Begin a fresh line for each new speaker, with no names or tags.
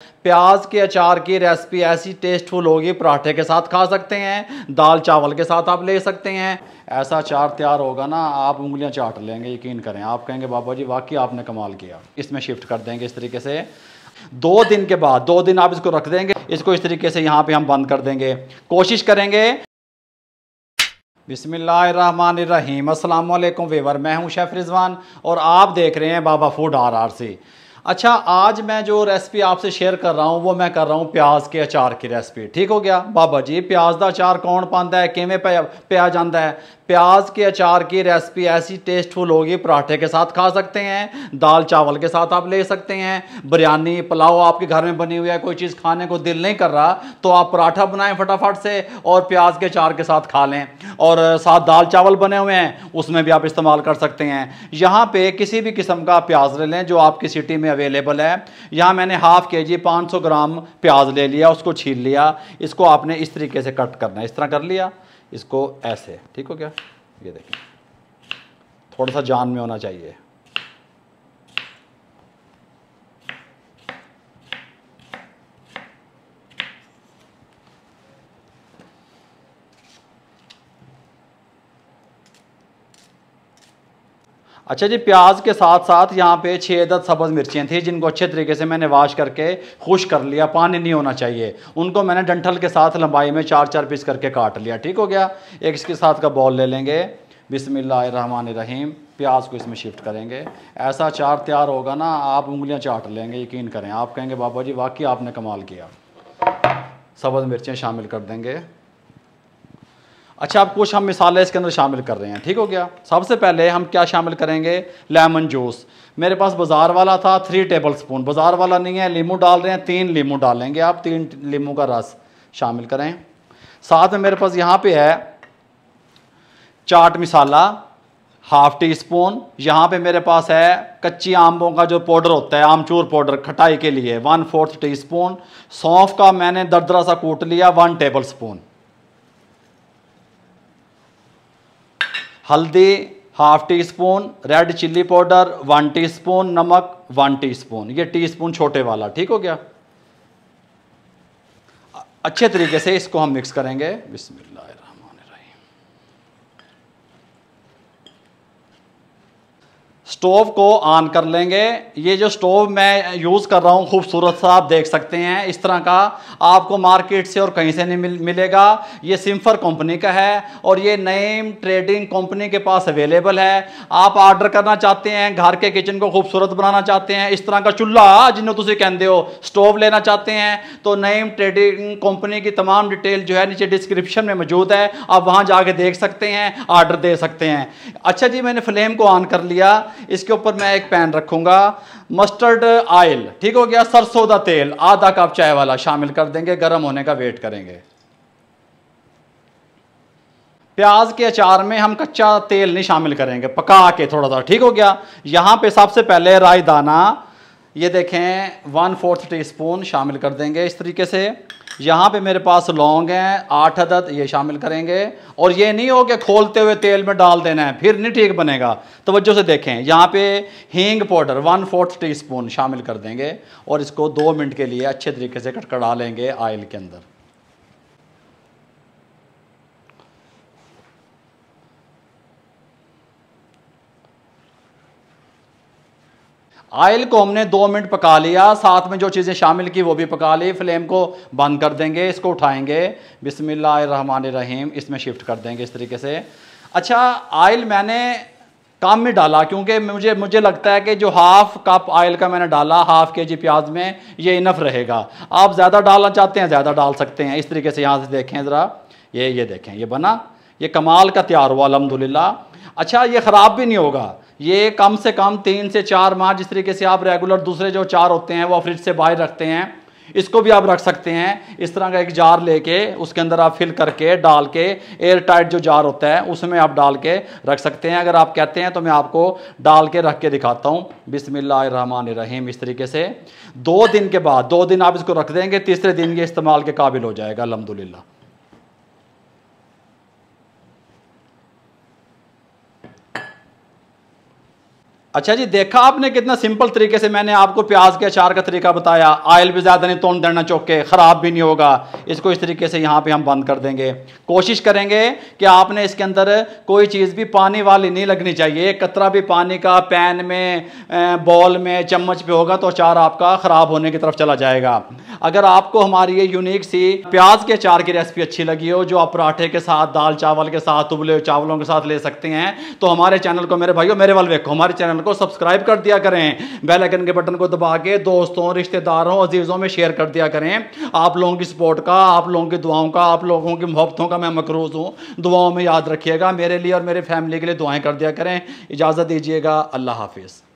प्याज के अचार की रेसिपी ऐसी टेस्टफुल होगी, पराठे के साथ खा सकते हैं, दाल चावल के साथ आप ले सकते हैं। ऐसा अचार तैयार होगा ना, आप उंगलियां चाट लेंगे, यकीन करें। आप कहेंगे बाबा जी वाकई आपने कमाल किया। इसमें शिफ्ट कर देंगे इस तरीके से। 2 दिन के बाद 2 दिन आप इसको रख देंगे, इसको इस तरीके से यहाँ पे हम बंद कर देंगे। कोशिश करेंगे। बिस्मिल्लाहिर्रहमानिर्रहीम। अस्सलाम वालेकुम वीवर, मैं हूं शेफ़ रिजवान और आप देख रहे हैं बाबा फूड RRC। अच्छा, आज मैं जो रेसिपी आपसे शेयर कर रहा हूं वो मैं कर रहा हूं प्याज के अचार की रेसिपी। ठीक हो गया। बाबा जी प्याज का अचार कौन पाता है, किमें पिया जाता है? प्याज के अचार की रेसिपी ऐसी टेस्टफुल होगी, पराठे के साथ खा सकते हैं, दाल चावल के साथ आप ले सकते हैं, बिरयानी पुलाव आपके घर में बनी हुई है, कोई चीज़ खाने को दिल नहीं कर रहा तो आप पराठा बनाएं फटाफट से और प्याज के अचार के साथ खा लें। और साथ दाल चावल बने हुए हैं उसमें भी आप इस्तेमाल कर सकते हैं। यहाँ पे किसी भी किस्म का प्याज ले लें जो आपकी सिटी में अवेलेबल है। यहाँ मैंने हाफ के जी 500 ग्राम प्याज ले लिया, उसको छील लिया। इसको आपने इस तरीके से कट करना है, इस तरह कर लिया, इसको ऐसे। ठीक हो गया। ये देखिए, थोड़ा सा जान में होना चाहिए। अच्छा जी, प्याज के साथ साथ यहाँ पे 6 अदद सब्ज़ मिर्चियाँ थी जिनको अच्छे तरीके से मैंने वाश करके खुश कर लिया, पानी नहीं होना चाहिए। उनको मैंने डंठल के साथ लंबाई में 4-4 पीस करके काट लिया। ठीक हो गया। एक इसके साथ का बॉल ले लेंगे। बिस्मिल्लाहिर्रहमानिर्रहीम। प्याज को इसमें शिफ्ट करेंगे। ऐसा अचार तैयार होगा ना, आप उंगलियां चाट लेंगे, यकीन करें। आप कहेंगे बाबा जी वाकई आपने कमाल किया। सब्ज़ मिर्चें शामिल कर देंगे। अच्छा, अब कुछ हम मिसालें इसके अंदर शामिल कर रहे हैं। ठीक हो गया। सबसे पहले हम क्या शामिल करेंगे? Lemon juice. मेरे पास बाज़ार वाला था 3 टेबल स्पून, बाज़ार वाला नहीं है। लीमू डाल रहे हैं, 3 लीमू डालेंगे आप, 3 लीमू का रस शामिल करें। साथ में मेरे पास यहाँ पे है chaat masala half tea spoon. यहाँ पे मेरे पास है कच्ची आमों का जो पाउडर होता है, आमचूर पाउडर खटाई के लिए, 1/4 टी स्पून। सौंफ का मैंने दरदरा सा कूट लिया, 1 टेबल स्पून। हल्दी half tea spoon, red chilli powder 1 teaspoon, नमक 1 टीस्पून। ये टीस्पून छोटे वाला। ठीक हो गया। अच्छे तरीके से इसको हम मिक्स करेंगे। बिस्मिल्लाहिर्रहमानिर्रहीम। स्टोव को ऑन कर लेंगे। ये जो स्टोव मैं यूज़ कर रहा हूँ खूबसूरत सा, आप देख सकते हैं इस तरह का, आपको मार्केट से और कहीं से नहीं मिलेगा। ये सिम्फर कंपनी का है और ये नईम ट्रेडिंग कंपनी के पास अवेलेबल है। आप ऑर्डर करना चाहते हैं, घर के किचन को खूबसूरत बनाना चाहते हैं, इस तरह का चूल्हा जिन्हों तुम कहते हो स्टोव लेना चाहते हैं, तो नईम ट्रेडिंग कंपनी की तमाम डिटेल जो है नीचे डिस्क्रिप्शन में मौजूद है, आप वहाँ जाके देख सकते हैं, ऑर्डर दे सकते हैं। अच्छा जी, मैंने फ्लेम को ऑन कर लिया। इसके ऊपर मैं एक पैन रखूंगा। मस्टर्ड ऑयल, ठीक हो गया, सरसों का तेल आधा कप चाय वाला शामिल कर देंगे। गर्म होने का वेट करेंगे। प्याज के अचार में हम कच्चा तेल नहीं शामिल करेंगे, पका के थोड़ा सा। ठीक हो गया। यहां पे सबसे पहले राई दाना, ये देखें 1/4 टी स्पून शामिल कर देंगे इस तरीके से। यहाँ पे मेरे पास लौंग हैं 8 अदद, ये शामिल करेंगे। और ये नहीं हो कि खोलते हुए तेल में डाल देना है, फिर नहीं ठीक बनेगा। तवज्जो से देखें, यहाँ पे हींग पाउडर 1/4 टी स्पून शामिल कर देंगे और इसको 2 मिनट के लिए अच्छे तरीके से कड़कड़ा लेंगे ऑयल के अंदर। ऑयल को हमने 2 मिनट पका लिया, साथ में जो चीज़ें शामिल की वो भी पका ली। फ्लेम को बंद कर देंगे, इसको उठाएंगे। बिस्मिल्लाहिर्रहमानिर्रहीम। इसमें शिफ्ट कर देंगे इस तरीके से। अच्छा, ऑयल मैंने कम ही डाला क्योंकि मुझे लगता है कि जो हाफ कप ऑयल का मैंने डाला हाफ के जी प्याज में, ये इनफ रहेगा। आप ज़्यादा डालना चाहते हैं ज़्यादा डाल सकते हैं। इस तरीके से यहाँ से देखें ज़रा, ये देखें, ये बना, ये कमाल का तैयार हुआ अल्हम्दुलिल्लाह। अच्छा, ये ख़राब भी नहीं होगा। ये कम से कम 3 से 4 माह, जिस तरीके से आप रेगुलर दूसरे जो अचार होते हैं वो फ्रिज से बाहर रखते हैं, इसको भी आप रख सकते हैं। इस तरह का एक जार लेके उसके अंदर आप फिल करके डाल के, एयर टाइट जो जार होता है उसमें आप डाल के रख सकते हैं। अगर आप कहते हैं तो मैं आपको डाल के रख के दिखाता हूँ। बिस्मिल्लाहिर्रहमानिर्रहीम। इस तरीके से 2 दिन के बाद, 2 दिन आप इसको रख देंगे, तीसरे दिन ये इस्तेमाल के काबिल हो जाएगा अल्हम्दुलिल्लाह। अच्छा जी, देखा आपने कितना सिंपल तरीके से मैंने आपको प्याज के अचार का तरीका बताया। ऑयल भी ज़्यादा नहीं तोड़ देना चौके, ख़राब भी नहीं होगा। इसको इस तरीके से यहाँ पे हम बंद कर देंगे। कोशिश करेंगे कि आपने इसके अंदर कोई चीज़ भी पानी वाली नहीं लगनी चाहिए। एक कतरा भी पानी का पैन में, बॉल में, चम्मच पे होगा तो अचार आपका ख़राब होने की तरफ चला जाएगा। अगर आपको हमारी ये यूनिक सी प्याज के अचार की रेसिपी अच्छी लगी हो, जो आप पराठे के साथ, दाल चावल के साथ, उबले चावलों के साथ ले सकते हैं, तो हमारे चैनल को, मेरे भाइयों मेरे वाल देखो, हमारे चैनल को सब्सक्राइब कर दिया करें। बेल आइकन के बटन को दबा के दोस्तों, रिश्तेदारों, अजीजों में शेयर कर दिया करें। आप लोगों की सपोर्ट का, आप लोगों की दुआओं का, आप लोगों की मोहब्बतों का मैं मकरूज हूँ। दुआओं में याद रखिएगा। मेरे लिए और मेरे फैमिली के लिए दुआएं कर दिया करें। इजाज़त दीजिएगा। अल्लाह हाफिज़।